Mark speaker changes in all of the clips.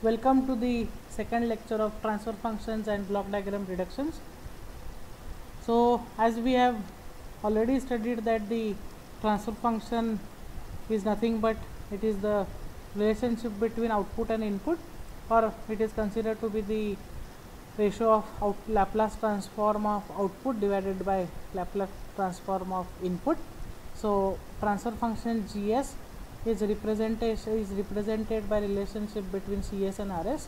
Speaker 1: Welcome to the second lecture of transfer functions and block diagram reductions. So as we have already studied that the transfer function is nothing but it is the relationship between output and input, or it is considered to be the ratio of Laplace transform of output divided by Laplace transform of input. So transfer function GS is represented by relationship between CS and RS.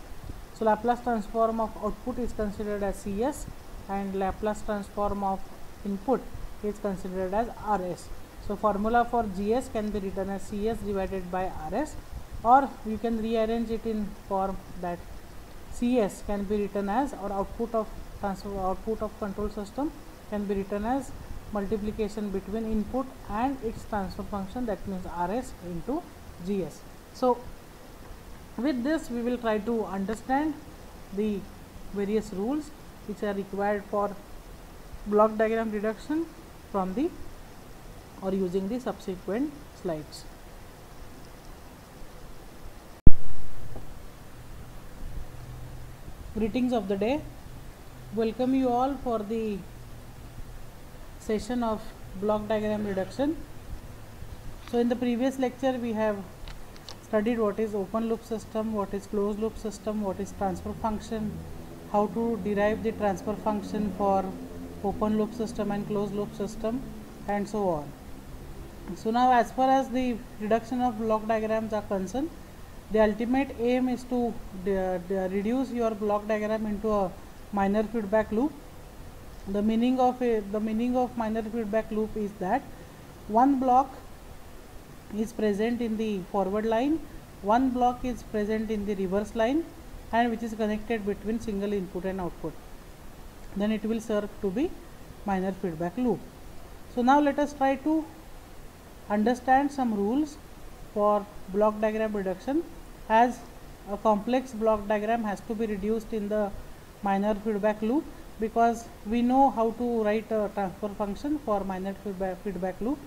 Speaker 1: So Laplace transform of output is considered as CS and Laplace transform of input is considered as RS. So formula for GS can be written as CS divided by RS, or you can rearrange it in form that CS can be written as, or output of control system can be written as multiplication between input and its transfer function, that means RS into GS. So with this we will try to understand the various rules which are required for block diagram reduction from the or using the subsequent slides. Greetings of the day. Welcome you all for the session of block diagram reduction. So in the previous lecture we have studied what is open loop system, what is closed loop system, what is transfer function, how to derive the transfer function for open loop system and closed loop system, and so on. So now as far as the reduction of block diagrams are concerned, the ultimate aim is to reduce your block diagram into a minor feedback loop. The meaning of minor feedback loop is that one block is present in the forward line, one block is present in the reverse line, and which is connected between single input and output. Then it will serve to be minor feedback loop. So now let us try to understand some rules for block diagram reduction, as a complex block diagram has to be reduced in the minor feedback loop, because we know how to write a transfer function for minor feedback loop,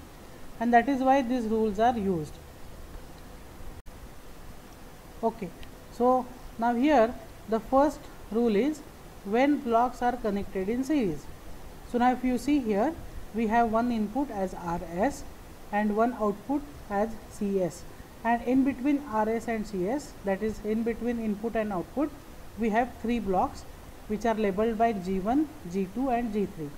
Speaker 1: and that is why these rules are used. Okay, so now here the first rule is when blocks are connected in series. So now if you see here, we have one input as RS and one output as CS, and in between RS and CS, that is in between input and output, we have three blocks which are labeled by G1, G2 and G3.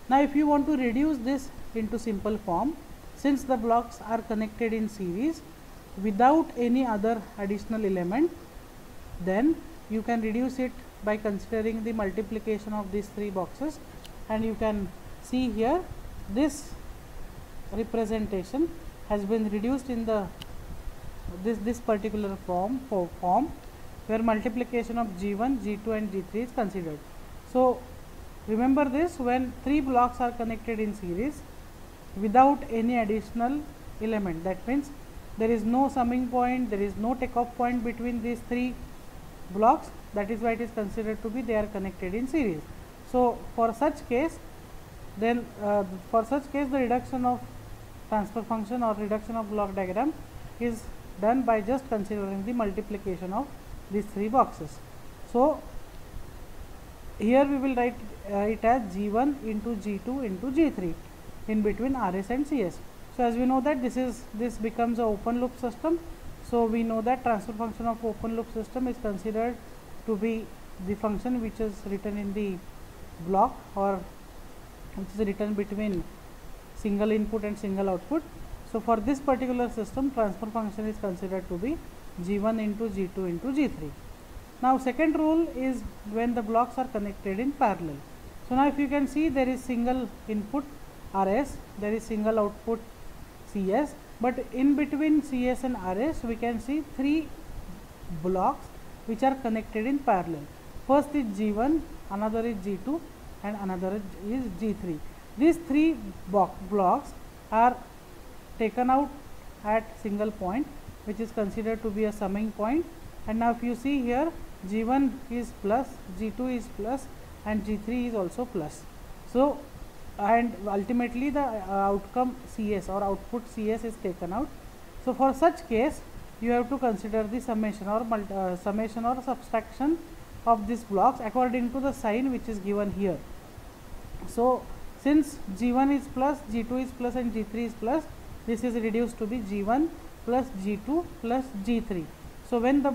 Speaker 1: Now if you want to reduce this into simple form, since the blocks are connected in series without any other additional element, then you can reduce it by considering the multiplication of these three boxes, and you can see here this representation has been reduced in the this particular form where multiplication of G1, G2 and G3 is considered. So remember this, when three blocks are connected in series without any additional element, that means there is no summing point, there is no takeoff point between these three blocks, that is why it is considered to be they are connected in series. So for such case, then the reduction of transfer function or reduction of block diagram is done by just considering the multiplication of these three boxes. So here we will write it as G1 into G2 into G3 in between RS and CS. So as we know that this becomes a open loop system, so we know that transfer function of open loop system is considered to be the function which is written in the block, or which is written between single input and single output. So for this particular system, transfer function is considered to be G1 into G2 into G3. Now second rule is when the blocks are connected in parallel. So now if you can see, there is single input RS, there is single output CS, but in between CS and RS we can see three blocks which are connected in parallel. First is G1, another is G2 and another is G3. These three blocks are taken out at single point, which is considered to be a summing point, and now if you see here, G1 is plus, G2 is plus and G3 is also plus. So and ultimately the outcome CS or output CS is taken out. So for such case, you have to consider the summation or subtraction of these blocks according to the sign which is given here. So since G1 is plus, G2 is plus and G3 is plus, this is reduced to be G1 plus G2 plus G3. So when the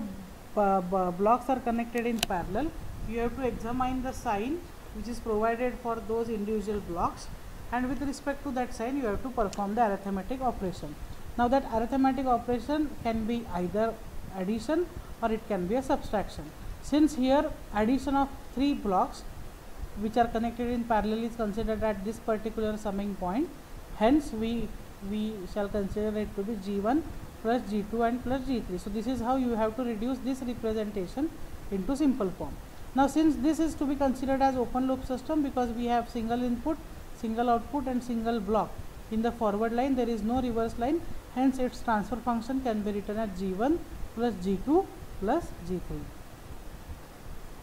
Speaker 1: blocks are connected in parallel, you have to examine the sign which is provided for those individual blocks, and with respect to that sign you have to perform the arithmetic operation. Now that arithmetic operation can be either addition or it can be a subtraction. Since here addition of 3 blocks which are connected in parallel is considered at this particular summing point, hence we shall consider it to be G1 plus G2 and plus G3. So this is how you have to reduce this representation into simple form. Now since this is to be considered as open loop system, because we have single input, single output and single block in the forward line, there is no reverse line, hence its transfer function can be written as G1 plus G2 plus G3.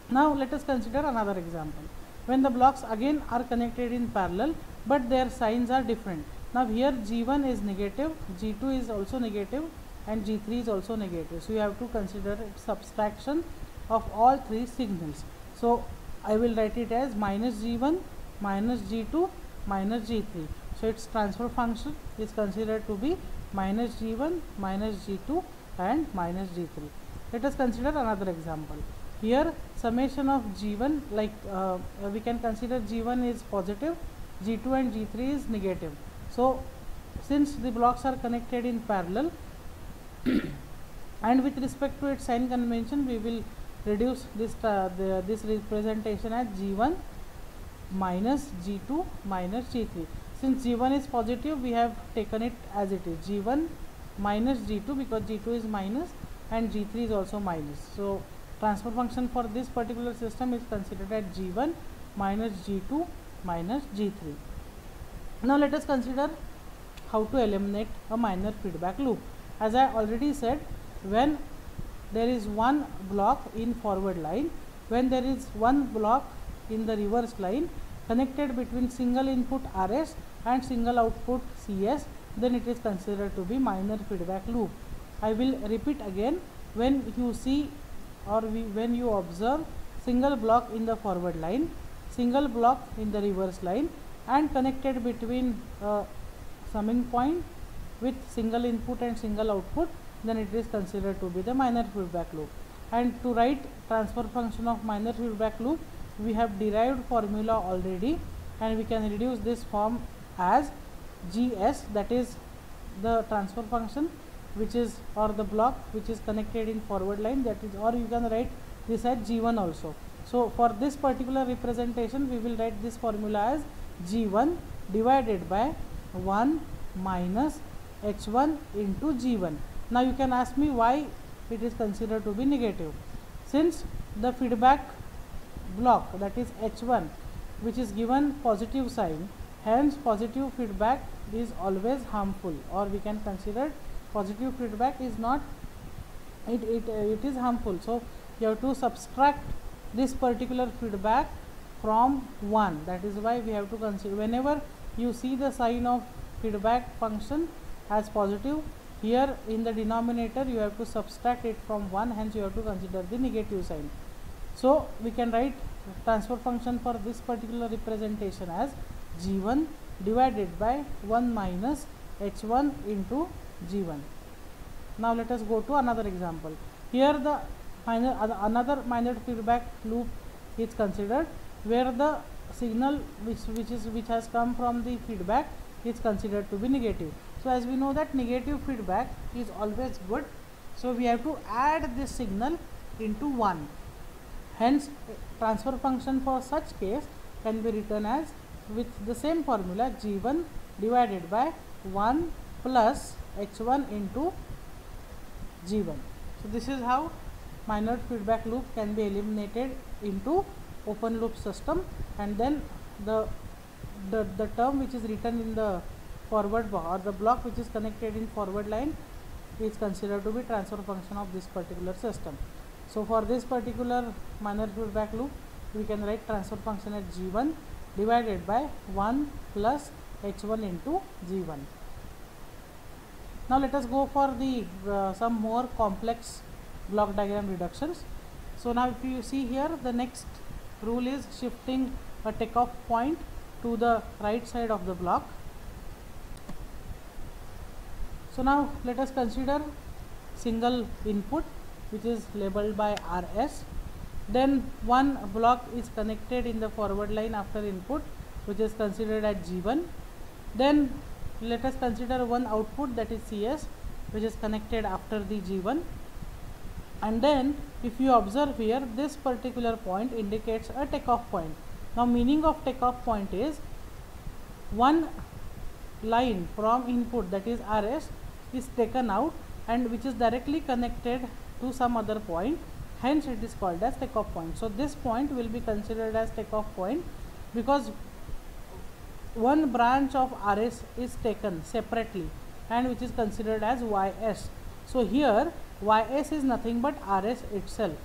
Speaker 1: Now let us consider another example. When the blocks again are connected in parallel but their signs are different. Now here G1 is negative, G2 is also negative and G3 is also negative. So you have to consider subtraction of all 3 signals. So I will write it as minus G1 minus G2 minus G3. So its transfer function is considered to be minus G1 minus G2 and minus G3. Let us consider another example. Here summation of G1, like we can consider G1 is positive, G2 and G3 is negative. So since the blocks are connected in parallel and with respect to its sign convention, we will reduce this this representation as G1 minus G2 minus G3. Since G1 is positive, we have taken it as it is G1 minus G2, because G2 is minus and G3 is also minus. So transfer function for this particular system is considered as G1 minus G2 minus G3. Now let us consider how to eliminate a minor feedback loop. As I already said, when there is one block in forward line, when there is one block in the reverse line connected between single input RS and single output CS, then it is considered to be minor feedback loop. I will repeat again. When you see or when you observe single block in the forward line, single block in the reverse line and connected between summing point with single input and single output, then it is considered to be the minor feedback loop. And to write transfer function of minor feedback loop, we have derived formula already, and we can reduce this form as GS, that is the transfer function which is, or the block which is connected in forward line, that is, or you can write this as G1 also. So for this particular representation, we will write this formula as G1 divided by 1 minus H1 into G1. Now you can ask me why it is considered to be negative. Since the feedback block, that is H1, which is given positive sign, hence positive feedback is always harmful, or we can consider positive feedback is not, it is harmful. So you have to subtract this particular feedback from 1. That is why we have to consider, whenever you see the sign of feedback function as positive, here in the denominator you have to subtract it from 1, hence you have to consider the negative sign. So we can write transfer function for this particular representation as G1 divided by 1 minus H1 into G1. Now let us go to another example. Here the another minor feedback loop is considered, where the signal which has come from the feedback is considered to be negative. So as we know that negative feedback is always good, so we have to add this signal into 1. Hence transfer function for such case can be written as, with the same formula, G1 divided by 1 plus H1 into G1. So this is how minor feedback loop can be eliminated into open loop system, and then the term which is written in the forward block, or the block which is connected in forward line, is considered to be transfer function of this particular system. So for this particular minor feedback loop, we can write transfer function as G1 divided by 1 plus H1 into G1. Now let us go for the some more complex block diagram reductions. So now if you see here, the next rule is shifting a takeoff point to the right side of the block. So now let us consider single input which is labeled by RS. Then one block is connected in the forward line after input, which is considered as G1. Then let us consider one output, that is CS, which is connected after the G1. And then if you observe here, this particular point indicates a takeoff point. Now meaning of takeoff point is one line from input, that is RS, is taken out and which is directly connected to some other point, hence it is called as takeoff point. So this point will be considered as takeoff point because one branch of RS is taken separately and which is considered as YS. So here YS is nothing but RS itself.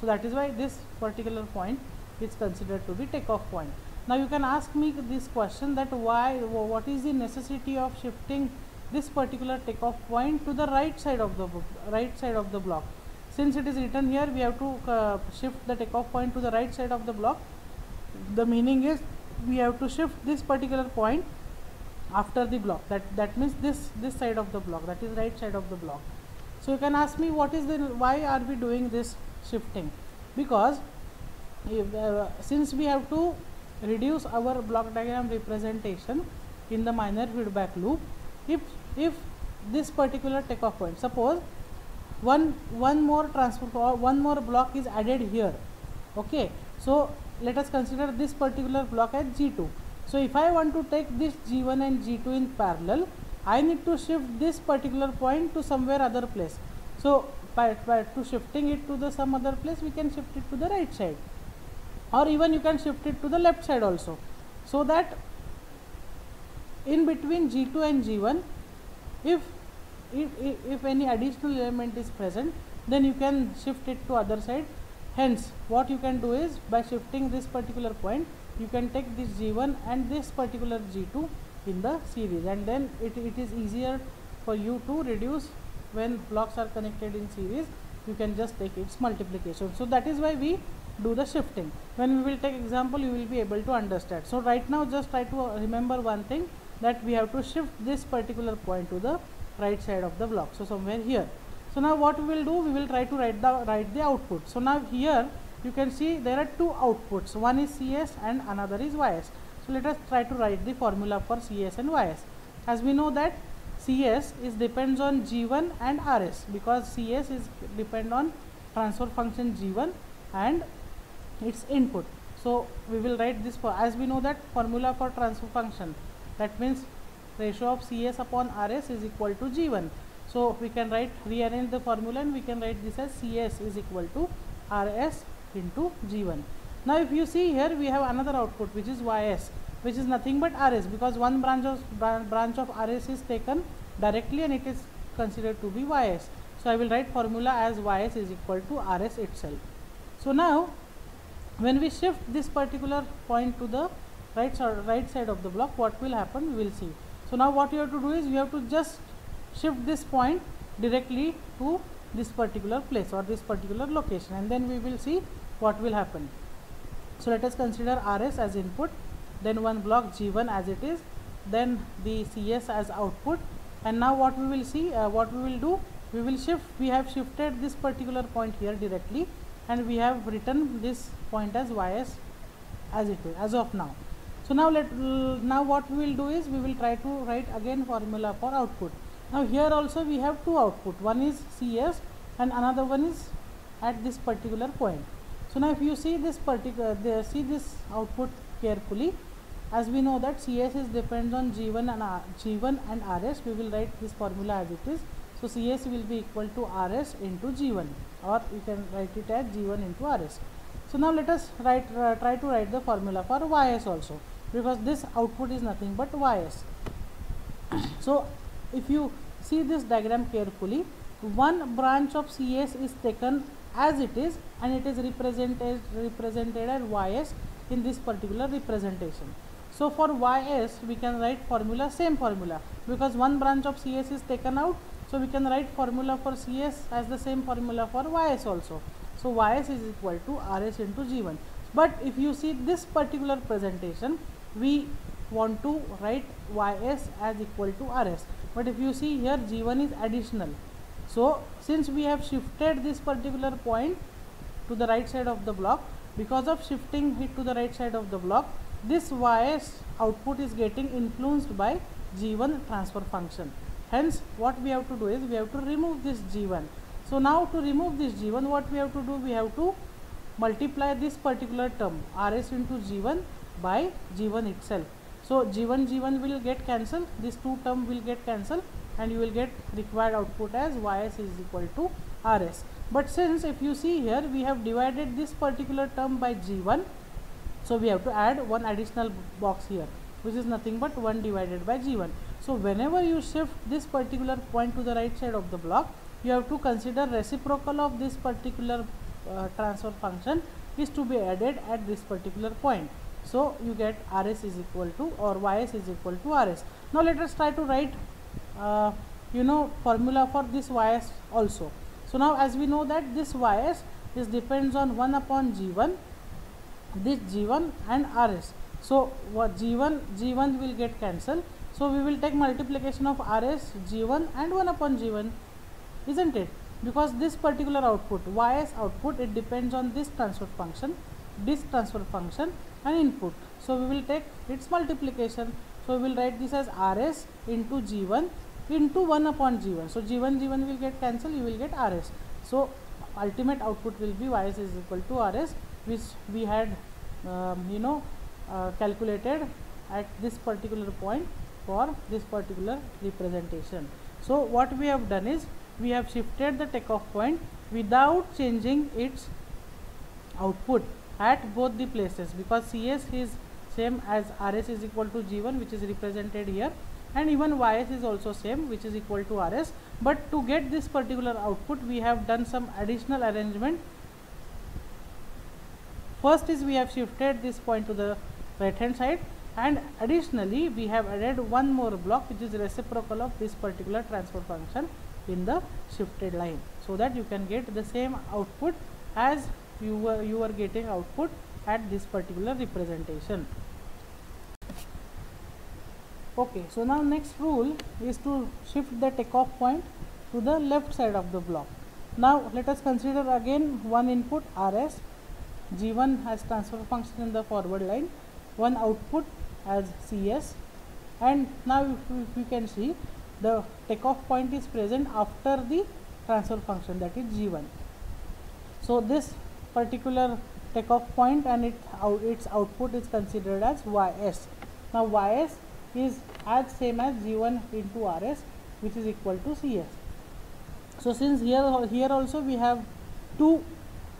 Speaker 1: So that is why this particular point is considered to be takeoff point. Now you can ask me this question, that what is the necessity of shifting this particular takeoff point to the right side of the block. Since it is written here, we have to shift the takeoff point to the right side of the block. The meaning is we have to shift this particular point after the block. That means this side of the block, that is right side of the block. So you can ask me why are we doing this shifting? Because since we have to reduce our block diagram representation in the minor feedback loop, if this particular takeoff point, suppose one more transfer or one more block is added here, okay, so let us consider this particular block as G2. So if I want to take this G1 and G2 in parallel, I need to shift this particular point to somewhere other place. So by to shifting it to the some other place, we can shift it to the right side, or even you can shift it to the left side also, so that in between G2 and G1, if any additional element is present, then you can shift it to other side. Hence what you can do is, by shifting this particular point, you can take this G1 and this particular G2 in the series, and then it is easier for you to reduce when blocks are connected in series. You can just take its multiplication. So that is why we do the shifting. When we will take example, you will be able to understand. So right now just try to remember one thing, that we have to shift this particular point to the right side of the block, so somewhere here. So now what we will do, we will try to write the output. So now here you can see there are two outputs, one is CS and another is YS. So let us try to write the formula for CS and YS. As we know that CS is depends on G1 and RS, because CS is depend on transfer function G1 and its input. So we will write this for, as we know that formula for transfer function, that means ratio of CS upon RS is equal to G1. So we can rearrange the formula, and we can write this as CS is equal to RS into G1. Now if you see here, we have another output which is YS, which is nothing but RS, because one branch of RS is taken directly and it is considered to be YS. So I will write formula as YS is equal to RS itself. So now when we shift this particular point to the right side of the block, what will happen, we will see. So now what you have to do is, you have to just shift this point directly to this particular place or this particular location, and then we will see what will happen. So let us consider RS as input, then one block G1 as it is, then the CS as output. And now what we will see, what we will do, we have shifted this particular point here directly, and we have written this point as YS as it is as of now. So now what we will do is, we will try to write again formula for output. Now here also we have two output, one is CS and another one is at this particular point. So now if you see this output carefully, as we know that CS is depends on G1 and RS, we will write this formula as it is. So CS will be equal to RS into G1, or you can write it as G1 into RS. So now let us try to write the formula for YS also, because this output is nothing but YS. So if you see this diagram carefully, one branch of CS is taken as it is, and it is represented as YS in this particular representation. So for Ys we can write formula, same formula, because one branch of Cs is taken out, so we can write formula for Cs as the same formula for Ys also. So Ys is equal to Rs into G1. But if you see this particular presentation, we want to write Ys as equal to Rs, but if you see here G1 is additional. So since we have shifted this particular point to the right side of the block, because of shifting it to the right side of the block, this Ys output is getting influenced by G1 transfer function. Hence what we have to do is we have to remove this G1. So now to remove this G1, what we have to do, we have to multiply this particular term Rs into G1 by G1 itself. So G1 will get cancelled, these two terms will get cancelled, and you will get required output as Ys is equal to Rs. But since if you see here we have divided this particular term by G1, so we have to add one additional box here, which is nothing but 1 divided by G1. So whenever you shift this particular point to the right side of the block, you have to consider reciprocal of this particular transfer function is to be added at this particular point. So you get Rs is equal to, or Ys is equal to Rs. Now let us try to write formula for this Ys also. So now as we know that this Ys is depends on 1 upon G1, this G1 and Rs. So what G1 will get cancelled. So we will take multiplication of Rs, G1 and 1 upon G1, isn't it? Because this particular output, Ys output, it depends on this transfer function and input. So we will take its multiplication. So we will write this as Rs into G1 into 1 upon G1. So G1 will get cancelled, you will get Rs. So ultimate output will be Ys is equal to Rs, which we had calculated at this particular point for this particular representation. So what we have done is we have shifted the takeoff point without changing its output at both the places, because Cs is same as Rs is equal to G1, which is represented here, and even Ys is also same, which is equal to Rs. But to get this particular output, we have done some additional arrangement. First is we have shifted this point to the right hand side, and additionally we have added one more block which is reciprocal of this particular transfer function in the shifted line, so that you can get the same output as you were getting output at this particular representation. Okay, so now next rule is to shift the takeoff point to the left side of the block. Now let us consider again one input Rs, G1 as transfer function in the forward line, one output as Cs, and now if you can see the takeoff point is present after the transfer function, that is G1. So this particular takeoff point and its output is considered as Ys. Now Ys is as same as G1 into Rs, which is equal to Cs. So since here also we have two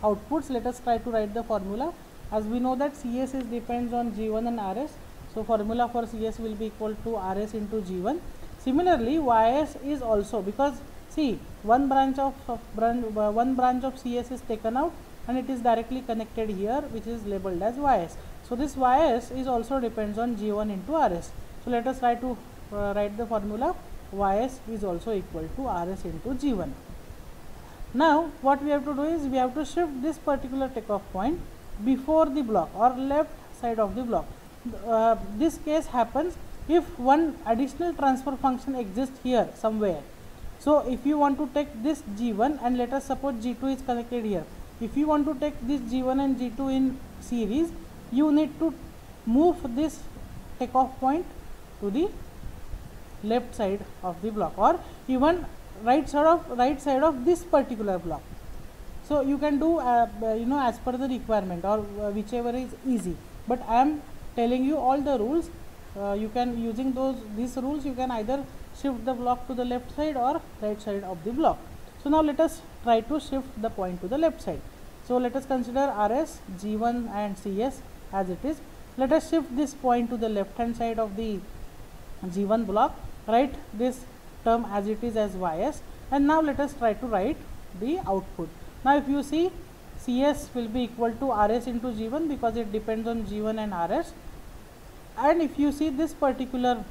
Speaker 1: outputs, let us try to write the formula. As we know that Cs is depends on G1 and Rs, so formula for Cs will be equal to Rs into G1. Similarly, Ys is also, because see one branch of Cs is taken out and it is directly connected here, which is labeled as Ys. So this Ys is also depends on G1 into Rs. So let us try to write the formula. Ys is also equal to Rs into G1. Now what we have to do is we have to shift this particular takeoff point before the block or left side of the block. This case happens if one additional transfer function exists here somewhere. So if you want to take this G1 and let us suppose G2 is connected here, if you want to take this G1 and G2 in series, you need to move this takeoff point to the left side of the block, or even right side of this particular block. So you can do as per the requirement, or whichever is easy, but I am telling you all the rules. You can, using these rules, you can either shift the block to the left side or right side of the block. So now let us try to shift the point to the left side. So let us consider Rs, G1 and Cs as it is. Let us shift this point to the left hand side of the G1 block, write this term as it is as Ys, and now let us try to write the output. Now if you see, Cs will be equal to Rs into G1 because it depends on G1 and Rs, and if you see this particular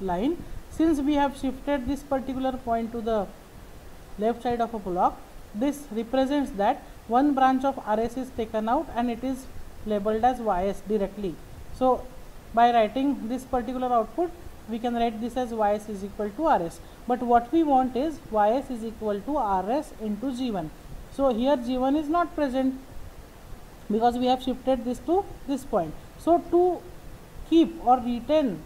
Speaker 1: line, since we have shifted this particular point to the left side of a block, this represents that one branch of RS is taken out and it is labeled as YS directly. So by writing this particular output, we can write this as YS is equal to RS, but what we want is YS is equal to RS into G1. So here G1 is not present because we have shifted this to this point. So to keep or retain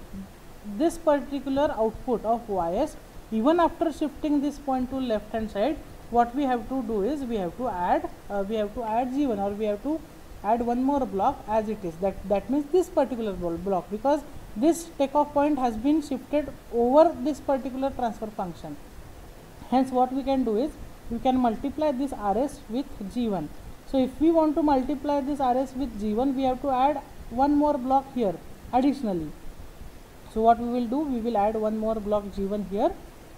Speaker 1: this particular output of YS, even after shifting this point to left hand side, what we have to do is we have to add G1, or we have to add one more block as it is. That means this particular block, because this takeoff point has been shifted over this particular transfer function. Hence what we can do is we can multiply this RS with G1. So if we want to multiply this RS with G1, we have to add one more block here additionally. So what we will do, we will add one more block G1 here.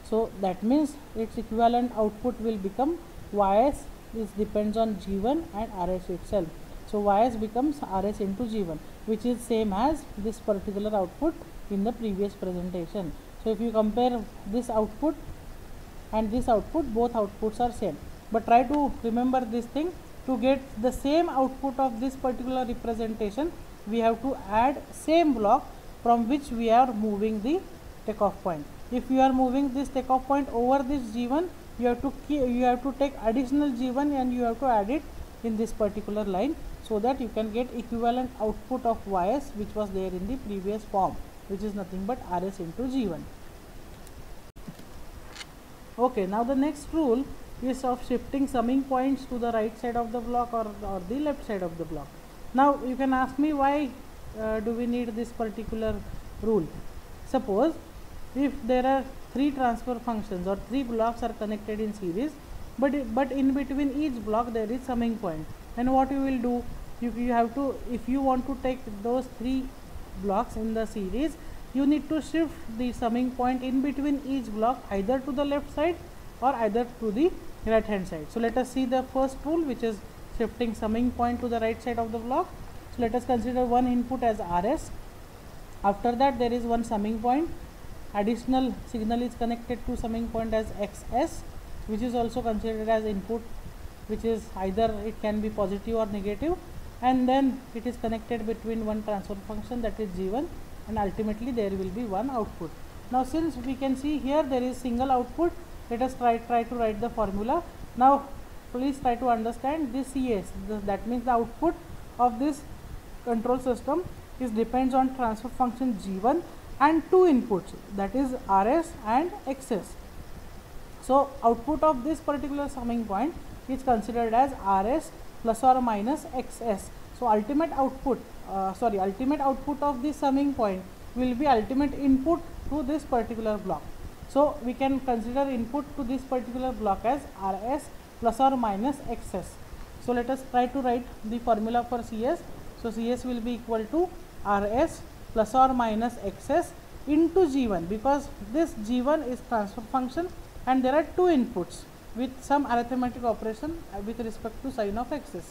Speaker 1: So that means its equivalent output will become YS is depends on G1 and RS itself. So YS becomes RS into G1, which is same as this particular output in the previous presentation. So if you compare this output and this output, both outputs are same. But try to remember this thing, to get the same output of this particular representation, we have to add same block from which we are moving the takeoff point. If you are moving this takeoff point over this G1, you have to take additional G1 and you have to add it in this particular line, so that you can get equivalent output of YS which was there in the previous form, which is nothing but RS into G1. Okay, now the next rule is of shifting summing points to the right side of the block or the left side of the block. Now you can ask me, why do we need this particular rule? Suppose if there are three transfer functions or three blocks are connected in series, but in between each block there is summing point, and what you will do, you have to, if you want to take those three blocks in the series, you need to shift the summing point in between each block either to the left side or either to the right hand side. So let us see the first rule, which is shifting summing point to the right side of the block. So let us consider one input as RS. After that there is one summing point. Additional signal is connected to summing point as XS, which is also considered as input, which is either it can be positive or negative, and then it is connected between one transfer function, that is G1, and ultimately there will be one output. Now since we can see here there is single output, let us try to write the formula. Now please try to understand this CS, that means the output of this control system is depends on transfer function G1 and two inputs, that is RS and XS. So output of this particular summing point is considered as RS plus or minus XS. So ultimate output of this summing point will be ultimate input to this particular block. So we can consider input to this particular block as RS plus or minus XS. So let us try to write the formula for CS. So CS will be equal to RS plus or minus XS into G1, because this G1 is transfer function and there are two inputs with some arithmetic operation with respect to sign of XS.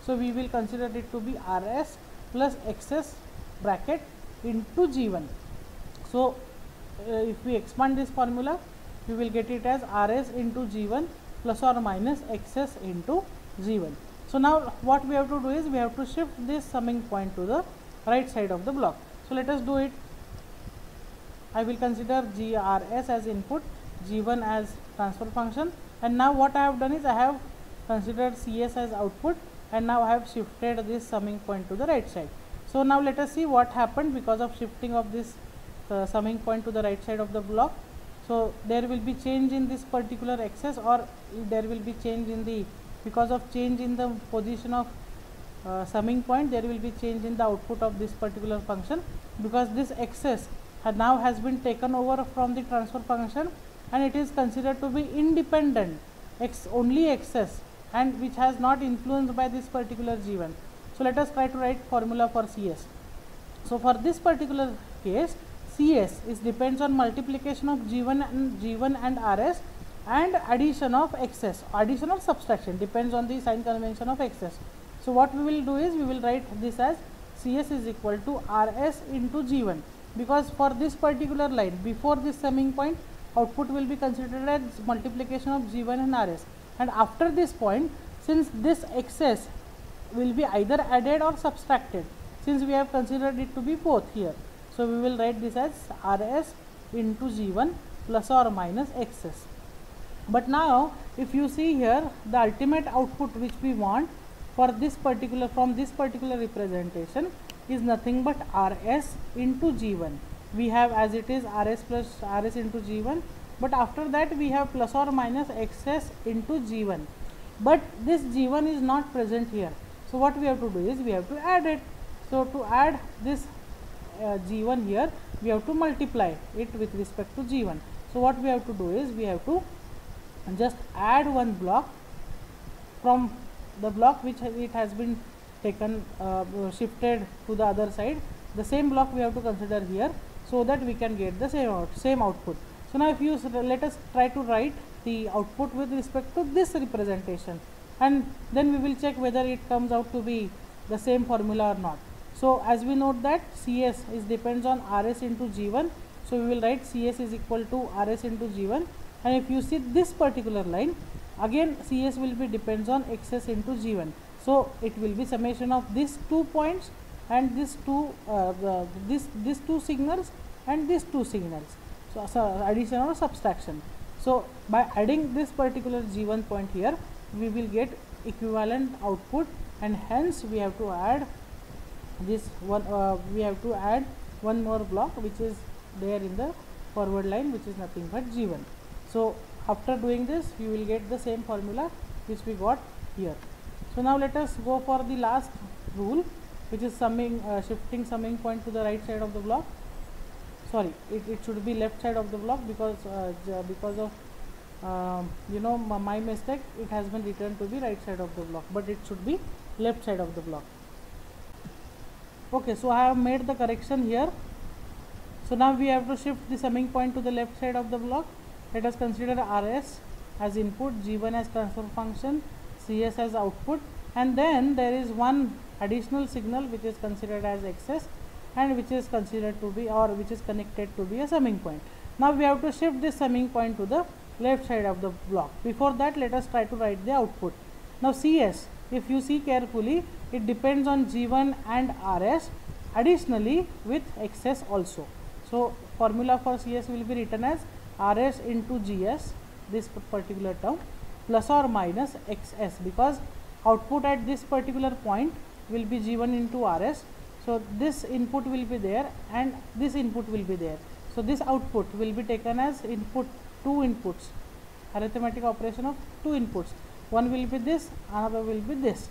Speaker 1: So we will consider it to be RS plus XS bracket into G1. So if we expand this formula, we will get it as RS into G1 plus or minus XS into G1. So now what we have to do is we have to shift this summing point to the right side of the block. So let us do it. I will consider GRS as input, G1 as transfer function, and now what I have done is I have considered CS as output, and now I have shifted this summing point to the right side. So now let us see what happened because of shifting of this summing point to the right side of the block. So there will be change in this particular XS, or there will be change in the, because of change in the position of summing point, there will be change in the output of this particular function, because this XS now has been taken over from the transfer function and it is considered to be independent only XS, and which has not influenced by this particular G1. So let us try to write formula for CS. So for this particular case, CS is depends on multiplication of G1 and RS and addition of XS. Addition or subtraction depends on the sign convention of XS. So what we will do is we will write this as Cs is equal to Rs into G1, because for this particular line before this summing point output will be considered as multiplication of G1 and Rs, and after this point, since this excess will be either added or subtracted, since we have considered it to be both here, so we will write this as Rs into G1 plus or minus excess. But now if you see here, the ultimate output which we want for this particular, from this particular representation, is nothing but Rs into G1. We have as it is Rs plus Rs into G1, but after that we have plus or minus excess into G1, but this G1 is not present here. So what we have to do is we have to add it. So to add this G1 here, we have to multiply it with respect to G1. So what we have to do is we have to just add one block from the block which it has been taken shifted to the other side. The same block we have to consider here, so that we can get the same output. So now if you let us try to write the output with respect to this representation, and then we will check whether it comes out to be the same formula or not. So as we note that Cs is depends on Rs into G1, so we will write Cs is equal to Rs into G1, and if you see this particular line, again Cs will be depends on excess into G1. So it will be summation of these 2 points and these two these two signals and these two signals. So addition or subtraction. So by adding this particular G1 point here, we will get equivalent output, and hence we have to add this one. We have to add one more block which is there in the forward line, which is nothing but G1. So after doing this, you will get the same formula which we got here. So now let us go for the last rule, which is summing, shifting summing point to the right side of the block. Sorry, it should be left side of the block, because of you know, my mistake, it has been written to be right side of the block, but it should be left side of the block. Okay, so I have made the correction here. So now we have to shift the summing point to the left side of the block. Let us consider Rs as input, G1 as transfer function, Cs as output, and then there is one additional signal which is considered as excess, and which is considered to be, or which is connected to be, a summing point. Now we have to shift this summing point to the left side of the block. Before that, let us try to write the output. Now Cs, if you see carefully, it depends on G1 and Rs additionally with excess also. So formula for Cs will be written as Rs into Gs, this particular term, plus or minus Xs, because output at this particular point will be G1 into Rs. So this input will be there and this input will be there. So this output will be taken as input, two inputs, arithmetic operation of two inputs. One will be this, another will be this.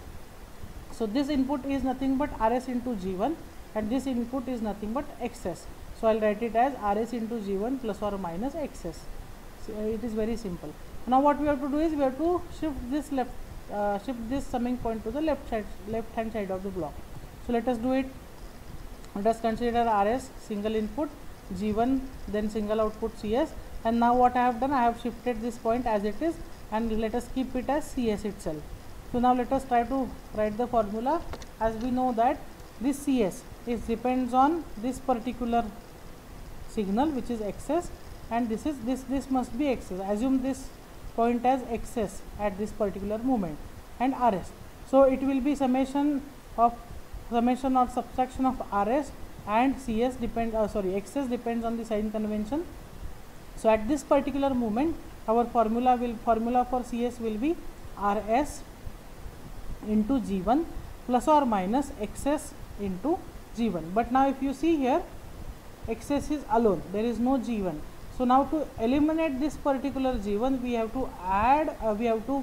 Speaker 1: So this input is nothing but Rs into G1, and this input is nothing but Xs. So I'll write it as Rs into G1 plus or minus Xs. So it is very simple. Now what we have to do is we have to shift this summing point to the left hand side of the block. So let us do it. Let us consider Rs single input, G1, then single output Cs, and now what I have done, I have shifted this point as it is, and let us keep it as Cs itself. So now let us try to write the formula. As we know that this Cs depends on this particular signal which is excess, and this must be excess. Assume this point as excess at this particular moment, and Rs. So it will be summation or subtraction of Rs and Cs excess depends on the sign convention. So at this particular moment, our formula for Cs will be Rs into G1 plus or minus excess into G1. But now if you see here, excess is alone, there is no G1. So now to eliminate this particular G1, we have to add, we have to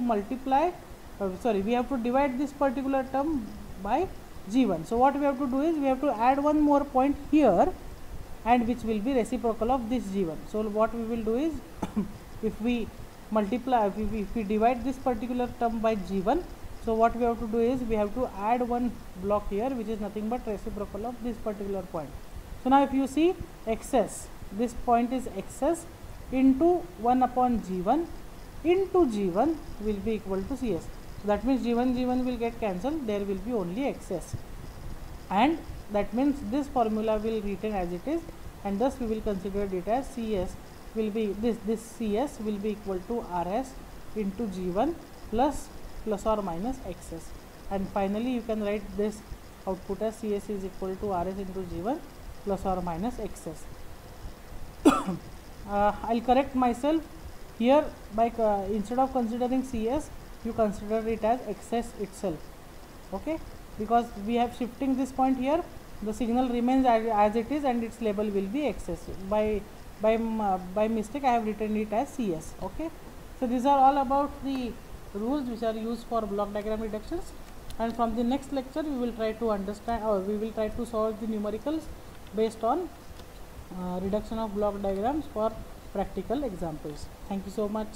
Speaker 1: divide this particular term by G1. So what we have to do is we have to add one more point here, and which will be reciprocal of this G1. So what we will do is if we divide this particular term by G1, so what we have to do is we have to add one block here which is nothing but reciprocal of this particular point. So now if you see excess, this point is excess into 1 upon G1 into G1 will be equal to Cs. So that means G1 will get cancelled, there will be only excess. and that means this formula will retain as it is, and thus we will consider it as CS will be this CS will be equal to RS into G1 plus or minus XS, and finally you can write this output as CS is equal to RS into G1 plus or minus XS. I'll correct myself here by instead of considering CS, you consider it as XS itself, okay, because we have shifting this point here, the signal remains as it is and its label will be XS. By mistake I have written it as CS, okay. So these are all about the rules which are used for block diagram reductions, and from the next lecture we will try to understand, or we will try to solve the numericals based on reduction of block diagrams for practical examples. Thank you so much.